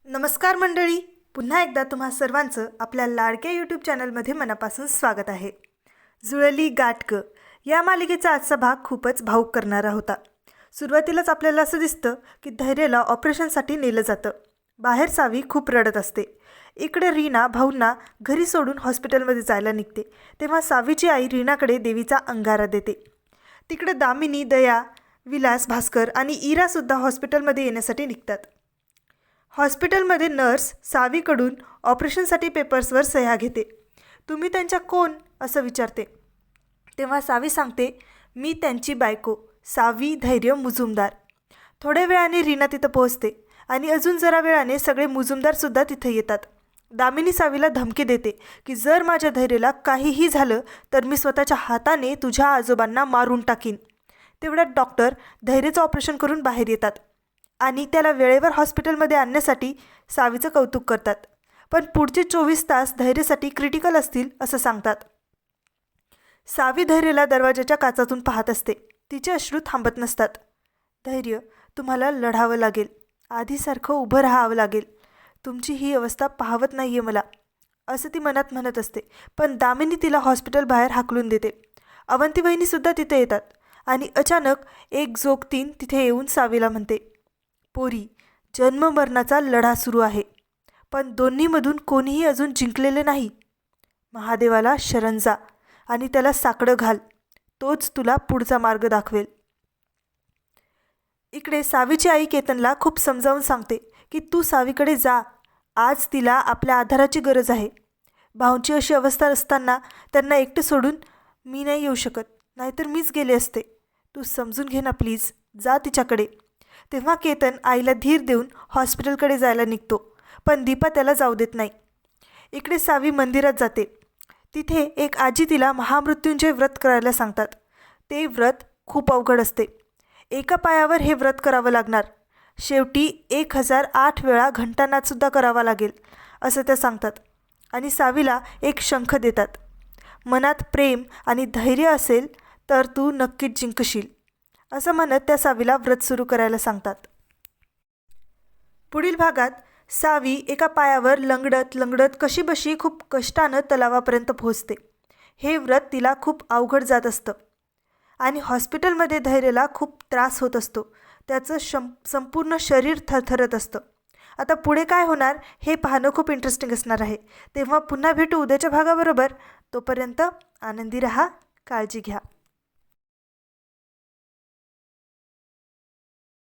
नमस्कार मंडळी, पुन्हा एकदा तुम्हा सर्वांचं आपल्या लाडक्या यूट्यूब चॅनलमध्ये मनापासून स्वागत आहे. जुळली गाठ ग या मालिकेचा आजचा भाग खूपच भावूक करणारा होता. सुरुवातीलाच आपल्याला असं दिसतं की धैर्यला ऑपरेशनसाठी नेलं जातं. बाहेर सावी खूप रडत असते. इकडे रीना भाऊंना घरी सोडून हॉस्पिटलमध्ये जायला निघते. तेव्हा सावीची आई रीनाकडे देवीचा अंगारा देते. तिकडे दामिनी, दया, विलास, भास्कर आणि इरासुद्धा हॉस्पिटलमध्ये येण्यासाठी निघतात. हॉस्पिटलमध्ये नर्स सावीकडून ऑपरेशनसाठी पेपर्सवर सह्या घेते. तुम्ही त्यांच्या कोण असं विचारते. तेव्हा सावी सांगते, मी त्यांची बायको सावी धैर्य मुजुमदार. थोड्या वेळाने रीना तिथं पोहोचते आणि अजून जरा वेळाने सगळे मुजुमदारसुद्धा तिथं येतात. दामिनी सावीला धमकी देते की जर माझ्या धैर्यला काहीही झालं तर मी स्वतःच्या हाताने तुझ्या आजोबांना मारून टाकीन. तेवढ्यात डॉक्टर धैर्यचं ऑपरेशन करून बाहेर येतात आणि त्याला वेळेवर हॉस्पिटलमध्ये आणण्यासाठी सावीचं कौतुक करतात. पण पुढचे 24 तास धैर्यसाठी क्रिटिकल असतील असं सांगतात. सावी धैर्यला दरवाजाच्या काचातून पाहत असते. तिचे अश्रू थांबत नसतात. धैर्य, तुम्हाला लढावं लागेल. आधीसारखं उभं राहावं लागेल. तुमची ही अवस्था पाहवत नाही आहे मला, असं ती मनात म्हणत असते. पण दामिनी तिला हॉस्पिटल बाहेर हाकलून देते. अवंती वहिनीसुद्धा तिथे येतात आणि अचानक एक जोगतीन तिथे येऊन सावीला म्हणते, पोरी, जन्ममरणाचा लढा सुरू आहे, पण दोन्हीमधून कोणीही अजून जिंकलेले नाही. महादेवाला शरण जा आणि त्याला साकडं घाल. तोच तुला पुढचा मार्ग दाखवेल. इकडे सावीची आई केतनला खूप समजावून सांगते की तू सावीकडे जा. आज तिला आपल्या आधाराची गरज आहे. भाऊंची अशी अवस्था असताना त्यांना एकटे सोडून मी नाही येऊ शकत, नाहीतर मीच गेले असते. तू समजून घे ना प्लीज, जा तिच्याकडे. तेव्हा केतन आईला धीर देऊन हॉस्पिटलकडे जायला निघतो, पण दीपा त्याला जाऊ देत नाही. इकडे सावी मंदिरात जाते. तिथे एक आजी तिला महामृत्युंजय व्रत करायला सांगतात. ते व्रत खूप अवघड असते. एका पायावर हे व्रत करावं लागणार. शेवटी 1008 वेळा घंटानादसुद्धा करावा लागेल असं त्या सांगतात आणि सावीला एक शंख देतात. मनात प्रेम आणि धैर्य असेल तर तू नक्कीच जिंकशील, असं म्हणत त्या सावीला व्रत सुरू करायला सांगतात. पुढील भागात सावी एका पायावर लंगडत लंगडत कशीबशी खूप कष्टानं तलावापर्यंत पोहोचते. हे व्रत तिला खूप अवघड जात असतं आणि हॉस्पिटलमध्ये धैर्यला खूप त्रास होत असतो. त्याचं संपूर्ण शरीर थरथरत असतं. आता पुढे काय होणार हे पाहणं खूप इंटरेस्टिंग असणार आहे. तेव्हा पुन्हा भेटू उद्याच्या भागाबरोबर. तोपर्यंत आनंदी रहा, काळजी घ्या.